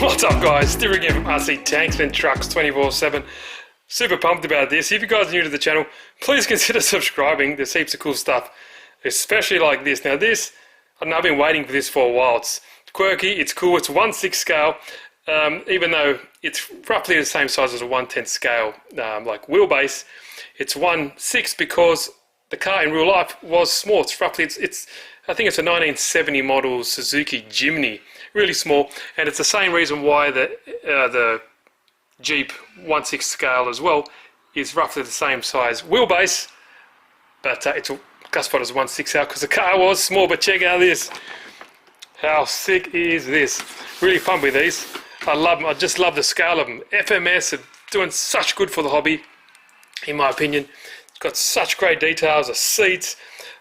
What's up guys, Stu again from RC Tanks and Trucks 24/7. Super pumped about this. If you guys are new to the channel, please consider subscribing. There's heaps of cool stuff, especially like this. Now this, I know I've been waiting for this for a while. It's quirky, it's cool, it's 1/6 scale, even though it's roughly the same size as a 1/10 scale like wheelbase. It's 1/6 because the car in real life was small. It's roughly, I think it's a 1970 model Suzuki Jimny, really small, and it's the same reason why the Jeep 1/6 scale as well is roughly the same size wheelbase, but it's classified as 1/6 scale because the car was small. But check out this. How sick is this? Really pumped with these. I love them. I just love the scale of them. FMS are doing such good for the hobby, in my opinion. It's got such great details. The seats,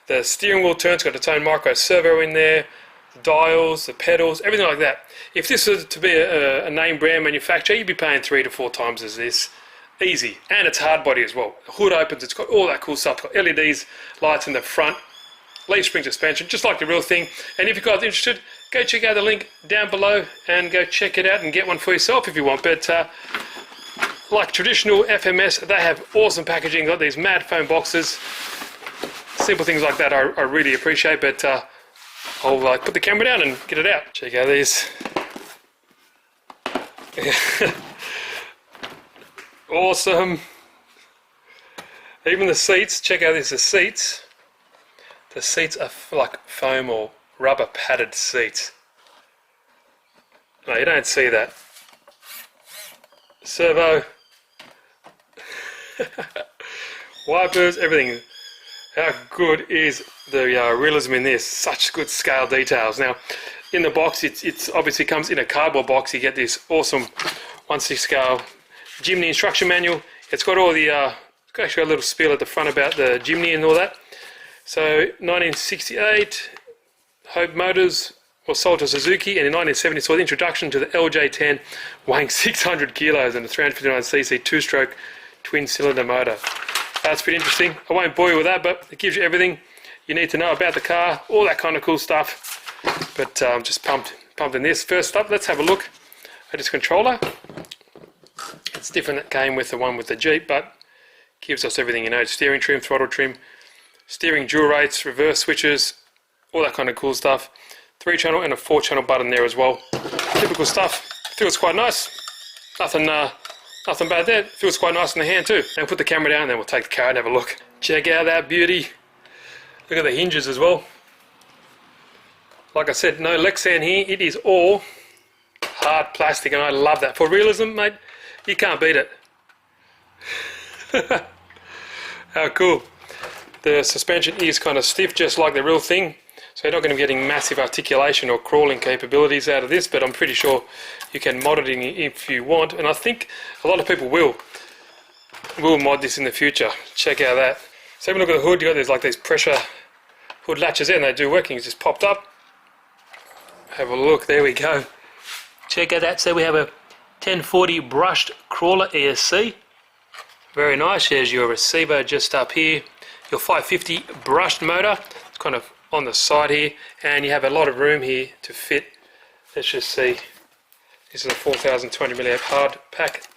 the steering wheel turns, got its own micro servo in there, the dials, the pedals, everything like that. If this was to be a name brand manufacturer, you'd be paying 3 to 4 times as this. Easy. And it's hard body as well. The hood opens, it's got all that cool stuff. It's got LEDs, lights in the front, leaf spring suspension, just like the real thing. And if you guys are interested, go check out the link down below and go check it out and get one for yourself if you want. But like traditional FMS, they have awesome packaging. Got these mad foam boxes. Simple things like that I really appreciate, but I'll put the camera down and get it out. Check out these. Awesome. Even the seats, check out this, the seats. The seats are like foam or rubber padded seats. No, you don't see that. Servo. Wipers, everything. How good is the realism in this? Such good scale details. Now, in the box, it's obviously comes in a cardboard box. You get this awesome 1/6 scale Jimny instruction manual. It's got all the, it's got actually a little spiel at the front about the Jimny and all that. So, 1968, Hope Motors was sold to Suzuki, and in 1970 saw the introduction to the LJ10, weighing 600 kilos and a 359cc two-stroke twin-cylinder motor. That's pretty interesting. I won't bore you with that, but it gives you everything you need to know about the car, all that kind of cool stuff. But I'm just pumped in this. First up, let's have a look at this controller. It's different. It came with the one with the Jeep, but gives us everything you know. Steering trim, throttle trim, steering dual rates, reverse switches, all that kind of cool stuff. 3-channel and a 4-channel button there as well. Typical stuff. Feels quite nice. Nothing bad there. Feels quite nice in the hand too. And put the camera down, then we'll take the car and have a look. Check out that beauty. Look at the hinges as well. Like I said, no Lexan here. It is all hard plastic, and I love that. For realism, mate, you can't beat it. How cool. The suspension is kind of stiff, just like the real thing. So you're not going to be getting massive articulation or crawling capabilities out of this, but I'm pretty sure you can mod it in if you want, and I think a lot of people will mod this in the future. Check out that. So have a look at the hood. You got these pressure hood latches there, and they do working. It's just popped up. Have a look. There we go. Check out that. So we have a 1040 brushed crawler ESC. Very nice. There's your receiver just up here. Your 550 brushed motor. It's kind of on the side here, and you have a lot of room here to fit. Let's just see. This is a 4020 milliamp hard pack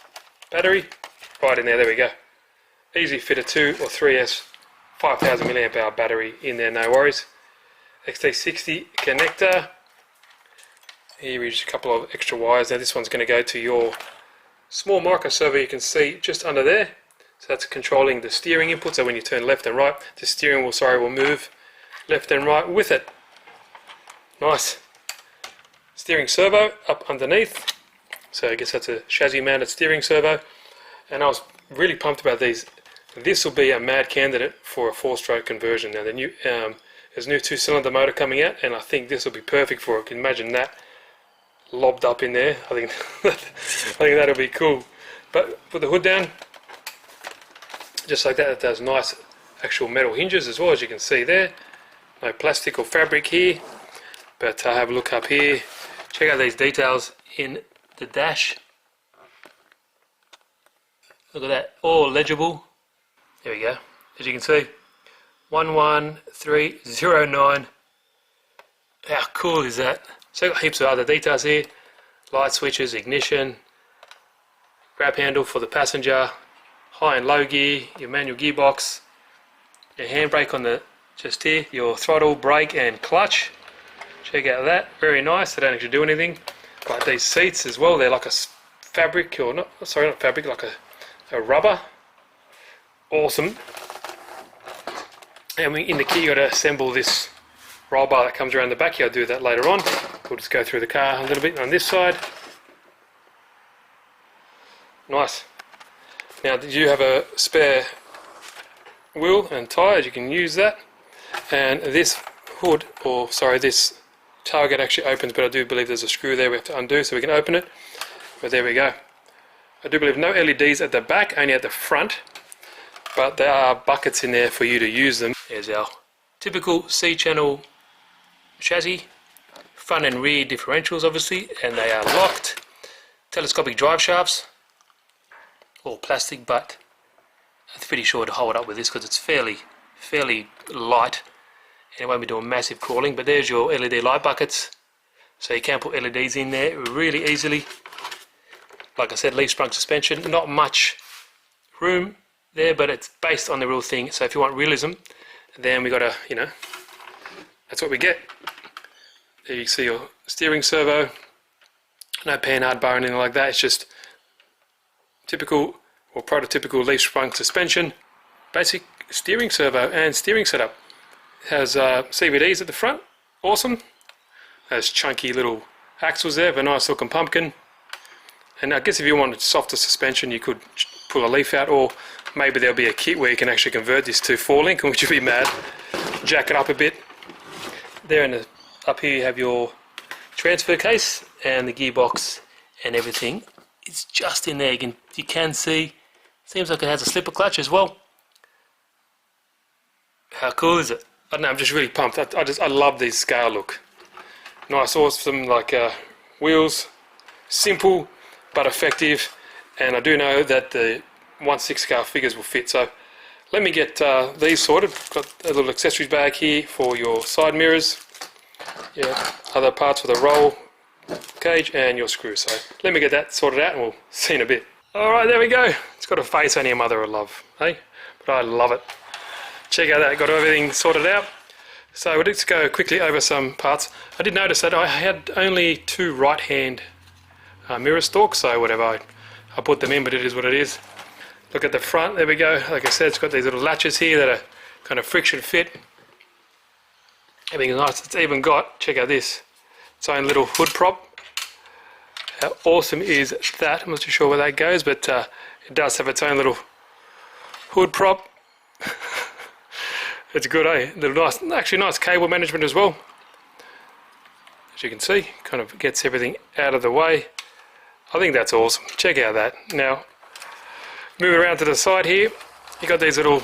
battery. Right in there. There we go. Easy fit a 2 or 3S 5000 milliamp hour battery in there. No worries. XT60 connector. Here is a couple of extra wires. Now this one's going to go to your small micro servo. You can see just under there. So that's controlling the steering input. So when you turn left and right, the steering wheel, will move left and right with it. Nice. Steering servo up underneath. So I guess that's a chassis mounted steering servo. And I was really pumped about these. This will be a mad candidate for a 4-stroke conversion. Now there's a new 2-cylinder motor coming out, and I think this will be perfect for it. You can imagine that lobbed up in there. I think that'll be cool. But put the hood down, just like that. It does nice actual metal hinges as well, as you can see there. No plastic or fabric here. But have a look up here. Check out these details in the dash. Look at that, all legible. There we go. As you can see, 11309. How cool is that? So got heaps of other details here. light switches, ignition, grab handle for the passenger, high and low gear, your manual gearbox, your handbrake on the just here, your throttle, brake and clutch. Check out that, very nice. They don't actually do anything. Like these seats as well, they're like a fabric, or not, sorry, not fabric, like a rubber. Awesome. And in the kit you got to assemble this roll bar that comes around the back. I'll do that later on. We'll just go through the car a little bit on this side. Nice. Now you have a spare wheel and tyres, you can use that. And this hood, or sorry, this tailgate actually opens, but I do believe there's a screw there we have to undo so we can open it. But there we go. I do believe no LEDs at the back, only at the front, but there are buckets in there for you to use them. Here's our typical C-channel chassis, front and rear differentials obviously, and they are locked. Telescopic drive shafts, all plastic, but I'm pretty sure to hold up with this because it's fairly light and it won't be doing massive crawling. But there's your LED light buckets, so you can put LEDs in there really easily. Like I said, leaf sprung suspension, not much room there, but it's based on the real thing. So if you want realism, then we got to, you know, that's what we get. There you see your steering servo, no panhard bar or anything like that. It's just typical or prototypical leaf sprung suspension, basic steering servo and steering setup. It has CVDs at the front, awesome. Has chunky little axles there, a nice looking pumpkin. And I guess if you wanted softer suspension, you could pull a leaf out, or maybe there'll be a kit where you can actually convert this to 4-link, which would be mad. Jack it up a bit. There up here you have your transfer case and the gearbox and everything. It's just in there. You can see. Seems like it has a slipper clutch as well. How cool is it? I don't know, I'm just really pumped. I love this scale look. Nice, awesome, like wheels, simple but effective, and I do know that the 1/6 scale figures will fit. So let me get these sorted. Got a little accessories bag here for your side mirrors, yeah, other parts for the roll cage and your screws. So let me get that sorted out and we'll see in a bit. Alright, there we go. It's got a face only a mother would love, hey? But I love it. Check out that, got everything sorted out. So we'll just go quickly over some parts. I did notice that I had only 2 right hand mirror stalks, so whatever, I put them in, but it is what it is. Look at the front, there we go. Like I said, it's got these little latches here that are kind of friction fit. Everything's nice. It's even got, check out this, its own little hood prop. How awesome is that? I'm not too sure where that goes, but it does have its own little hood prop. It's good, eh? Little nice, actually nice cable management as well. As you can see, kind of gets everything out of the way. I think that's awesome. Check out that. Now, moving around to the side here, you got these little,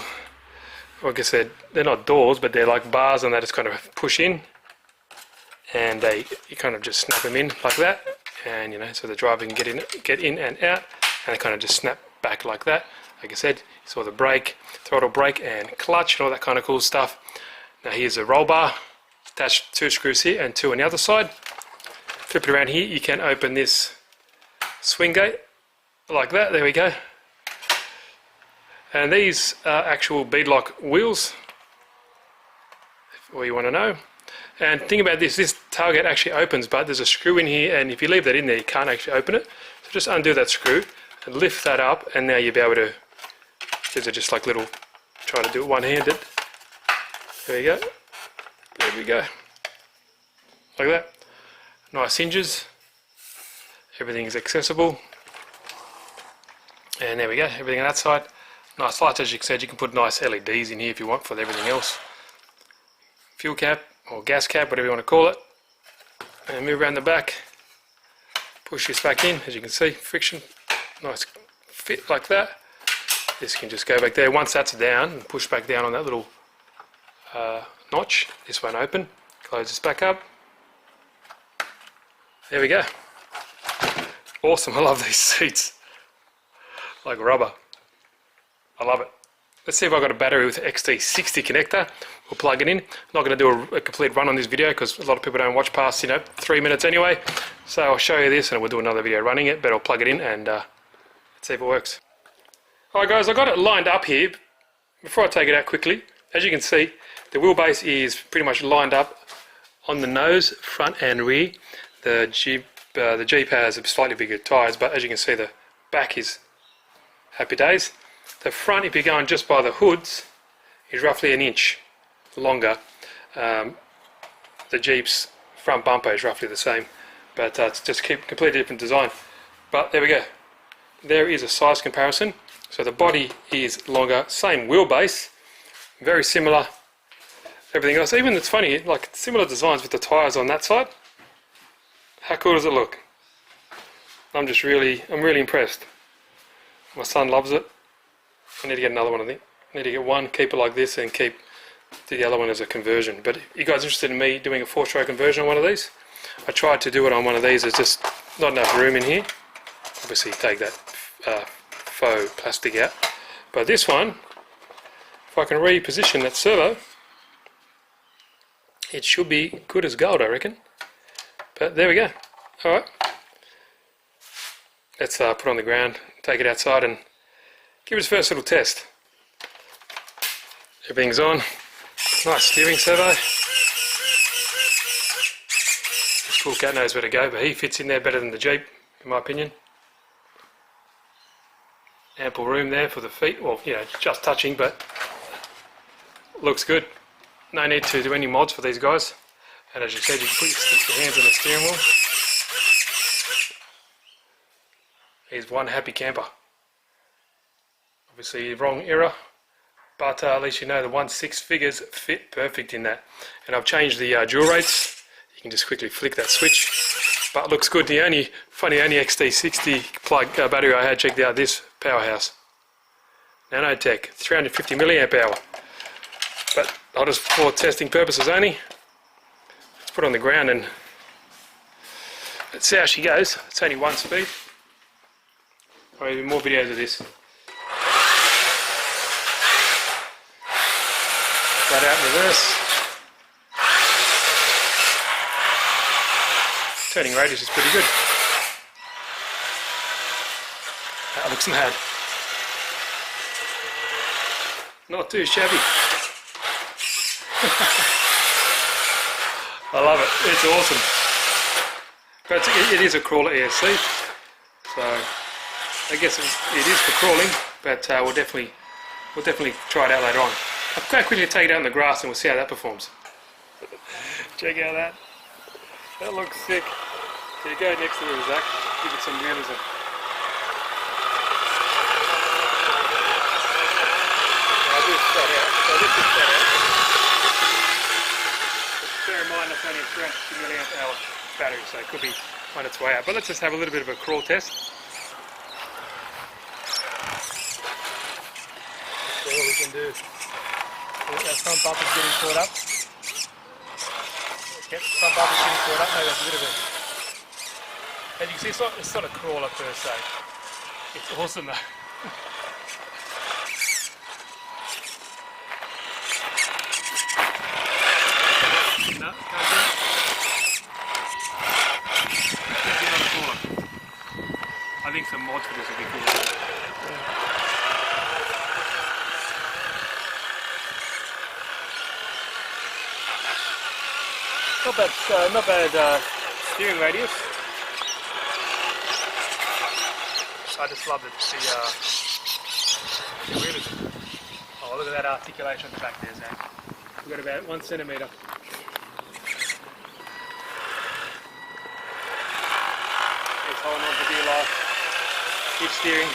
like I said, they're not doors, but they're like bars, and they just kind of push in, and you kind of just snap them in like that, and you know, so the driver can get in and out, and they kind of just snap back like that. Like I said, you saw the brake, throttle, brake, and clutch, and all that kind of cool stuff. Now here's a roll bar, attached 2 screws here and 2 on the other side. Flip it around here, you can open this swing gate like that. There we go. And these are actual beadlock wheels, if all you want to know. And think about this tailgate actually opens, but there's a screw in here, and if you leave that in there, you can't actually open it. So just undo that screw and lift that up, and now you'll be able to, these are just like little, try to do it one-handed. There you go. There we go. Like that. Nice hinges. Everything is accessible. And there we go, everything on that side. Nice lights, as you said, you can put nice LEDs in here if you want for everything else. Fuel cap, or gas cap, whatever you want to call it. And move around the back. Push this back in, as you can see, friction. Nice fit like that. This can just go back there. Once that's down, and push back down on that little notch, this won't open. Close this back up. There we go. Awesome, I love these seats. Like rubber. I love it. Let's see if I've got a battery with XT60 connector. We'll plug it in. I'm not going to do a complete run on this video because a lot of people don't watch past 3 minutes anyway. So I'll show you this and we'll do another video running it, but I'll plug it in and let's see if it works. Alright guys, I got it lined up here. Before I take it out quickly, as you can see, the wheelbase is pretty much lined up on the nose, front and rear. The Jeep has slightly bigger tyres, but as you can see, the back is happy days. The front, if you're going just by the hoods, is roughly an inch longer. The Jeep's front bumper is roughly the same, but it's just completely different design. But there we go. There is a size comparison. So the body is longer, same wheelbase, very similar. Everything else, even it's funny, like similar designs with the tyres on that side. How cool does it look? I'm really impressed. My son loves it. I need to get another one, I think. I need to get one, keep it like this, and keep the other one as a conversion. But if you guys are interested in me doing a 4-stroke conversion on one of these, I tried to do it on one of these. There's just not enough room in here. Obviously, take that faux plastic out. But this one, if I can reposition that servo, it should be good as gold, I reckon. But there we go. Alright. Let's put it on the ground, take it outside and give it its first little test. Everything's on. Nice steering servo. This cool cat knows where to go, but he fits in there better than the Jeep, in my opinion. Ample room there for the feet. Well, just touching, but looks good. No need to do any mods for these guys. And as you said, you can put your hands on the steering wheel. He's one happy camper. Obviously wrong era, but at least you know the 1/6 figures fit perfect in that. And I've changed the dual rates. You can just quickly flick that switch. But it looks good. The only XT60 plug battery I had checked out this powerhouse. Nanotech, 350 milliamp hour. But I'll just, for testing purposes only, let's put it on the ground and let's see how she goes. It's only one speed. I'll do more videos of this. Right out in reverse. Turning radius is pretty good. That looks mad. Not too shabby. I love it. It's awesome. But it is a crawler ESC, so I guess it is for crawling. But we'll definitely try it out later on. I'll quite quickly take it out in the grass and we'll see how that performs. Check out that. That looks sick. There you go next to the Zach. Give it some realism. I'll do it straight out. So this is straight out. Bear in mind that's only a 350 milliamp hour battery, so it could be on its way out. But let's just have a little bit of a crawl test. See what we can do. That front bumper's getting caught up. Yep, front bumper's getting caught up. Maybe that's a bit of a... As you can see, it's not a crawler per se. It's awesome though. No, can't do it. Definitely not a crawler. I think some mods for this would be cool. Yeah. Not bad steering radius. I just love the realism. Oh, look at that articulation on the back there, Zach. We've got about 1 centimetre. It's holding on for dear life. Keep steering.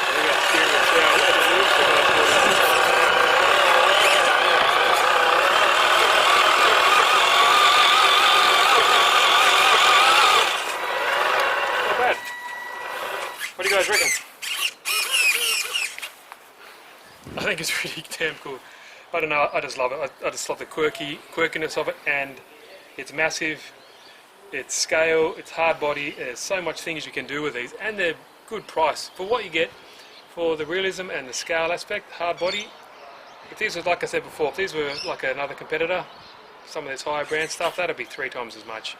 There we go, steering. Let's see how it moves. What do you guys reckon? I think it's really damn cool. I don't know, I just love it. I just love the quirkiness of it, and it's massive, it's scale, it's hard body. There's so much things you can do with these, and they're good price. For what you get for the realism and the scale aspect, hard body. If these were, like I said before, if these were like another competitor, some of this higher brand stuff, that'd be 3 times as much,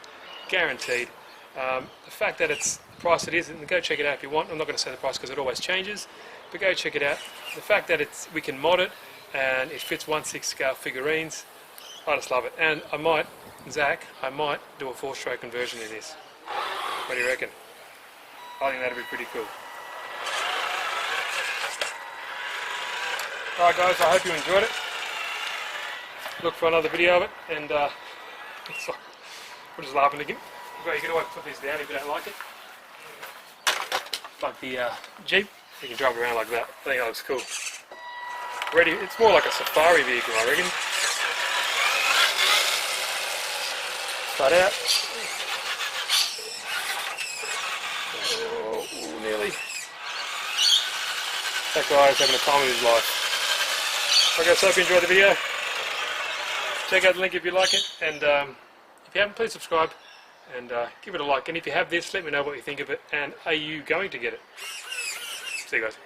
guaranteed. The fact that it's the price it is, and go check it out if you want. I'm not going to say the price because it always changes, but go check it out. The fact that we can mod it and it fits 1/6 scale figurines, I just love it. And I might, Zach, do a 4-stroke conversion in this. What do you reckon? I think that'd be pretty cool. Alright guys, I hope you enjoyed it. Look for another video of it, and we're just laughing again. But you can always put this down if you don't like it. Like the Jeep, you can drive around like that. I think that looks cool. Ready? It's more like a safari vehicle, I reckon. Start out. Oh, nearly. That guy's having a time of his life. Okay, so I hope you enjoyed the video. Check out the link if you like it, and if you haven't, please subscribe and give it a like. And if you have this, let me know what you think of it, and are you going to get it? See you guys.